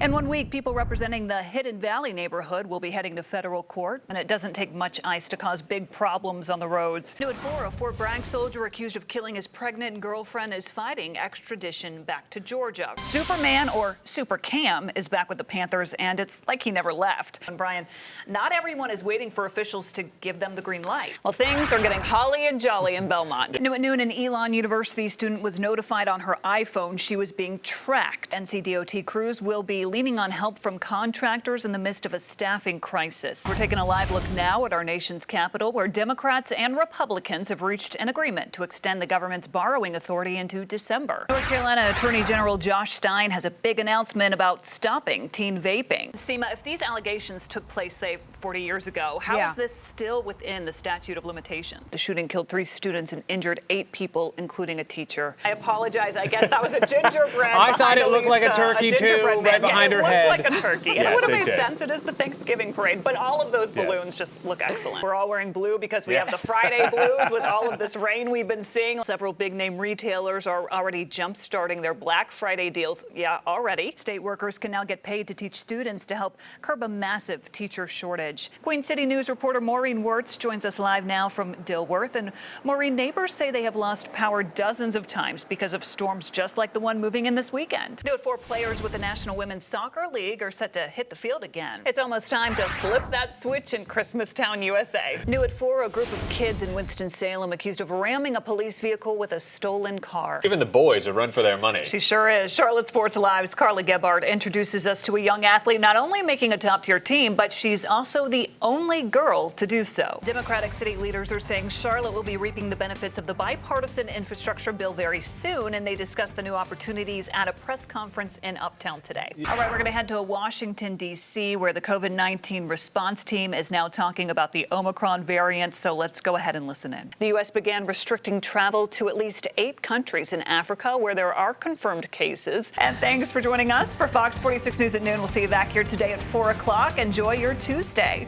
In 1 week, people representing the Hidden Valley neighborhood will be heading to federal court, and it doesn't take much ice to cause big problems on the roads. New at 4, a Fort Bragg soldier accused of killing his pregnant girlfriend is fighting extradition back to Georgia. Superman, or Super Cam, is back with the Panthers, and it's like he never left. And Brian, not everyone is waiting for officials to give them the green light. Well, things are getting holly and jolly in Belmont. New at noon, an Elon University student was notified on her iPhone she was being tracked. NCDOT crews will be leaning on help from contractors in the midst of a staffing crisis. We're taking a live look now at our nation's capital, where Democrats and Republicans have reached an agreement to extend the government's borrowing authority into December. North Carolina Attorney General Josh Stein has a big announcement about stopping teen vaping. Seema, if these allegations took place, say, 40 years ago, how is this still within the statute of limitations? The shooting killed 3 students and injured 8 people, including a teacher. I apologize. I guess that was a gingerbread. I thought it looked like a turkey, too, right behind her head. It looked like a turkey. And it would have made sense. It is the Thanksgiving parade. But all of those balloons just look excellent. We're all wearing blue because we have the Friday blues with all of this rain we've been seeing. Several big-name retailers are already jump-starting their Black Friday deals. Yeah, already. State workers can now get paid to teach students to help curb a massive teacher shortage. Queen City News reporter Maureen Wirtz joins us live now from Dilworth. And Maureen, neighbors say they have lost power dozens of times because of storms just like the one moving in this weekend. New at 4, players with the National Women's Soccer League are set to hit the field again. It's almost time to flip that switch in Christmastown, USA. New at 4, a group of kids in Winston-Salem accused of ramming a police vehicle with a stolen car. Giving the boys a run for their money. She sure is. Charlotte Sports Live's Carly Gebhardt introduces us to a young athlete not only making a top-tier team, but she's also the only girl to do so. Democratic city leaders are saying Charlotte will be reaping the benefits of the bipartisan infrastructure bill very soon, and they discussed the new opportunities at a press conference in Uptown today. All right, we're going to head to Washington, D.C., where the COVID-19 response team is now talking about the Omicron variant, so let's go ahead and listen in. The U.S. began restricting travel to at least 8 countries in Africa where there are confirmed cases. And thanks for joining us for Fox 46 News at noon. We'll see you back here today at 4 o'clock. Enjoy your Tuesday.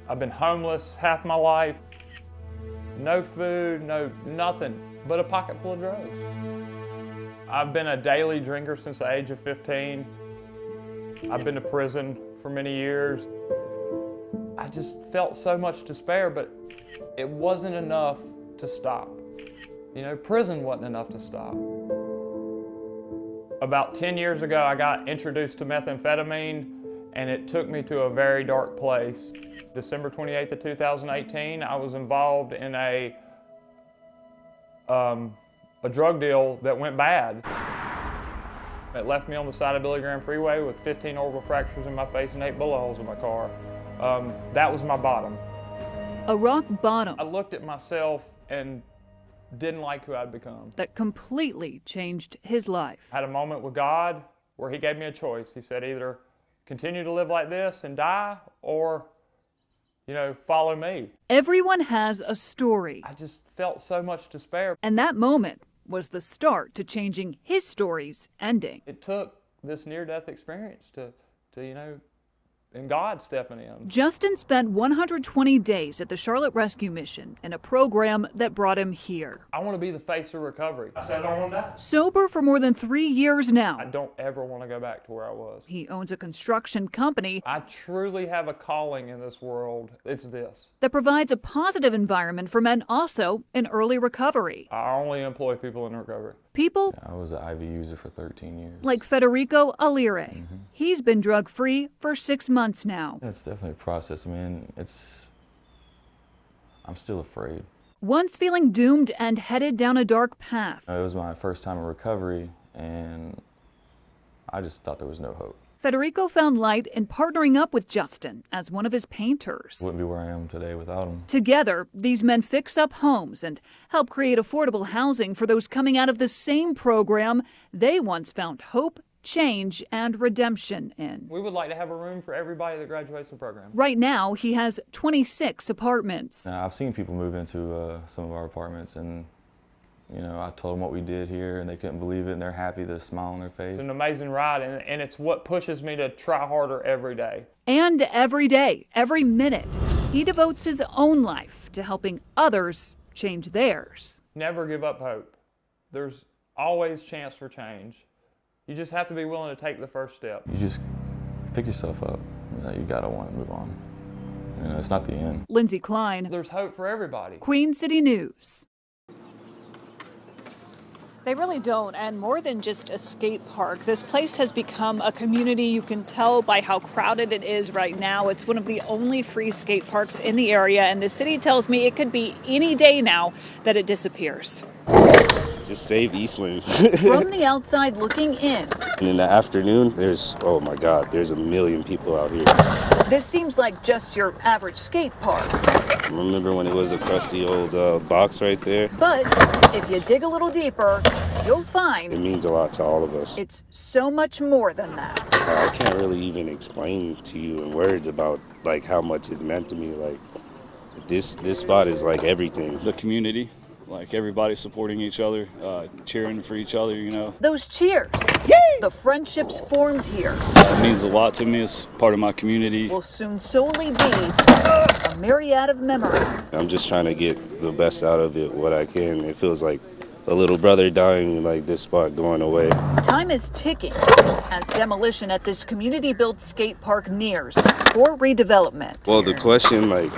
I've been homeless half my life. No food, nothing but a pocket full of drugs. I've been a daily drinker since the age of 15. I've been to prison for many years. I just felt so much despair, but it wasn't enough to stop. You know, prison wasn't enough to stop. About 10 years ago, I got introduced to methamphetamine, and it took me to a very dark place. December 28th of 2018, I was involved in a drug deal that went bad. It left me on the side of Billy Graham Freeway with 15 orbital fractures in my face and 8 bullet holes in my car. That was my bottom. A rock bottom. I looked at myself and didn't like who I'd become. That completely changed his life. I had a moment with God where he gave me a choice. He said, either continue to live like this and die, or, you know, follow me. Everyone has a story. I just felt so much despair. And that moment was the start to changing his story's ending. It took this near-death experience to you know, and God stepping in. Justin spent 120 days at the Charlotte Rescue Mission in a program that brought him here. I want to be the face of recovery. I said I don't want to die. Sober for more than 3 years now. I don't ever want to go back to where I was. He owns a construction company. I truly have a calling in this world. It's this. That provides a positive environment for men also in early recovery. I only employ people in recovery. People I was an IV user for 13 years. like Federico Alire. He's been drug-free for 6 months now. It's definitely a process. I mean, I'm still afraid. Once feeling doomed and headed down a dark path. It was my first time in recovery, and I just thought there was no hope. Federico found light in partnering up with Justin as one of his painters. Wouldn't be where I am today without him. Together, these men fix up homes and help create affordable housing for those coming out of the same program they once found hope, change, and redemption in. We would like to have a room for everybody that graduates the program. Right now, he has 26 apartments. Now, I've seen people move into some of our apartments, and you know, I told them what we did here, and they couldn't believe it, and they're happy, the smile on their face. It's an amazing ride, and it's what pushes me to try harder every day. And every day, every minute, he devotes his own life to helping others change theirs. Never give up hope. There's always chance for change. You just have to be willing to take the first step. You just pick yourself up. You gotta want to move on. You know, it's not the end. Lindsay, Clein'S, There's hope for everybody. Queen City News. They really don't, and more than just a skate park, this place has become a community. You can tell by how crowded it is right now. It's one of the only free skate parks in the area, and the city tells me it could be any day now that it disappears. Just save Eastland. From the outside looking in. And in the afternoon, oh my God, there's a million people out here. This seems like just your average skate park. Remember when it was a crusty old box right there? But if you dig a little deeper, you'll find It means a lot to all of us. it's so much more than that. I can't really even explain to you in words about like how much it's meant to me. Like this spot is like everything. The community, like everybody supporting each other, cheering for each other, you know. Those cheers, the friendships formed here It means a lot to me. It's part of my community. will soon solely be a myriad of memories. I'm just trying to get the best out of it, what I can. It feels like a little brother dying, like this spot going away. Time is ticking as demolition at this community-built skate park nears for redevelopment. Well, the question like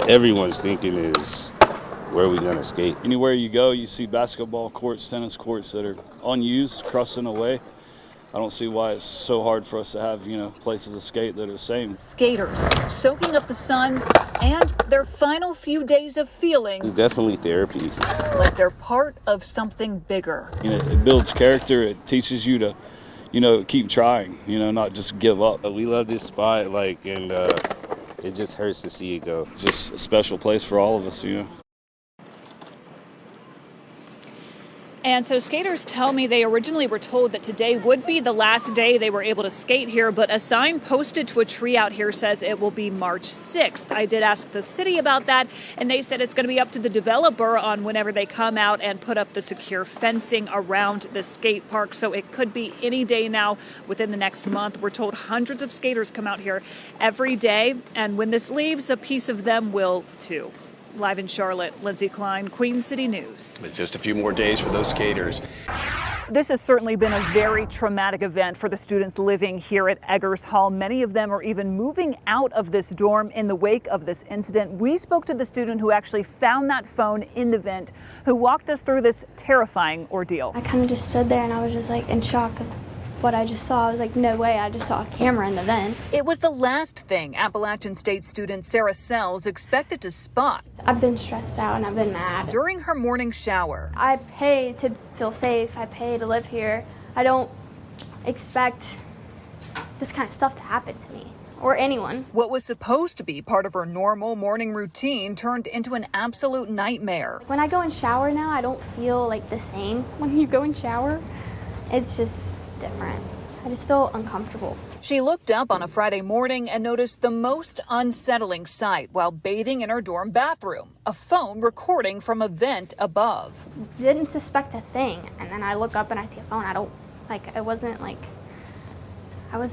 everyone's thinking is, where are we gonna skate? Anywhere you go, you see basketball courts, tennis courts that are unused, crusting away. I don't see why it's so hard for us to have, you know, places to skate that are the same. Skaters soaking up the sun and their final few days of feeling It's definitely therapy. like they're part of something bigger. You know, it builds character. It teaches you to, you know, keep trying, you know, not just give up. We love this spot, like, and it just hurts to see it go. It's just a special place for all of us, you know. And so skaters tell me they originally were told that today would be the last day they were able to skate here, but a sign posted to a tree out here says it will be March 6th. I did ask the city about that, and they said it's going to be up to the developer on whenever they come out and put up the secure fencing around the skate park. So it could be any day now within the next month. We're told hundreds of skaters come out here every day, and when this leaves, a piece of them will too. Live in Charlotte, Lindsay, Clein'S, Queen City News. It's just a few more days for those skaters. This has certainly been a very traumatic event for the students living here at Eggers Hall. Many of them are even moving out of this dorm in the wake of this incident. We spoke to the student who actually found that phone in the vent, who walked us through this terrifying ordeal. I kind of just stood there and I was just like in shock of what I just saw. I was like, no way, I just saw a camera in the vent. It was the last thing Appalachian State student Sarah Sells expected to spot I've been stressed out and I've been mad. during her morning shower. I pay to feel safe, I pay to live here. I don't expect this kind of stuff to happen to me or anyone. What was supposed to be part of her normal morning routine turned into an absolute nightmare. When I go and shower now, I don't feel like the same when you go and shower. It's just different. I just feel uncomfortable. She looked up on a Friday morning and noticed the most unsettling sight while bathing in her dorm bathroom, a phone recording from a vent above. Didn't suspect a thing, and then I look up and I see a phone. I wasn't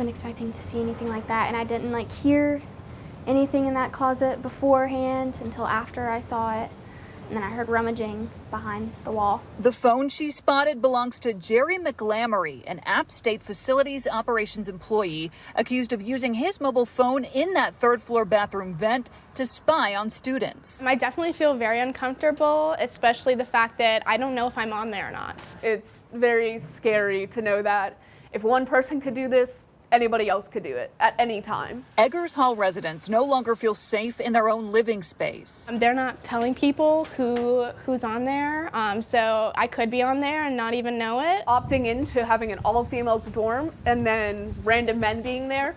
expecting to see anything like that, and I didn't hear anything in that closet beforehand until after I saw it. And then I heard rummaging behind the wall. The phone she spotted belongs to Jerry McLamory, an App State Facilities Operations employee accused of using his mobile phone in that third-floor bathroom vent to spy on students. I definitely feel very uncomfortable, especially the fact that I don't know if I'm on there or not. It's very scary to know that if one person could do this, anybody else could do it at any time. Eggers Hall residents no longer feel safe in their own living space. They're not telling people who's on there, so I could be on there and not even know it. Opting into having an all-females dorm and then random men being there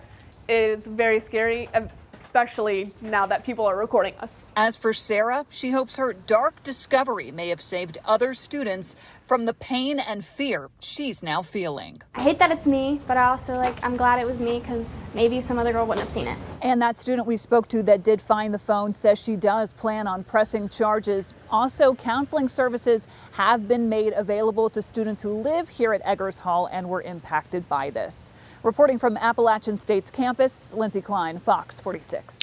is very scary, especially now that people are recording us. As for Sarah, she hopes her dark discovery may have saved other students from the pain and fear she's now feeling. I hate that it's me, but I also I'm glad it was me because maybe some other girl wouldn't have seen it. And that student we spoke to that did find the phone says she does plan on pressing charges. Also, counseling services have been made available to students who live here at Eggers Hall and were impacted by this. Reporting from Appalachian State's campus, Lindsay, Clein'S, Fox 46.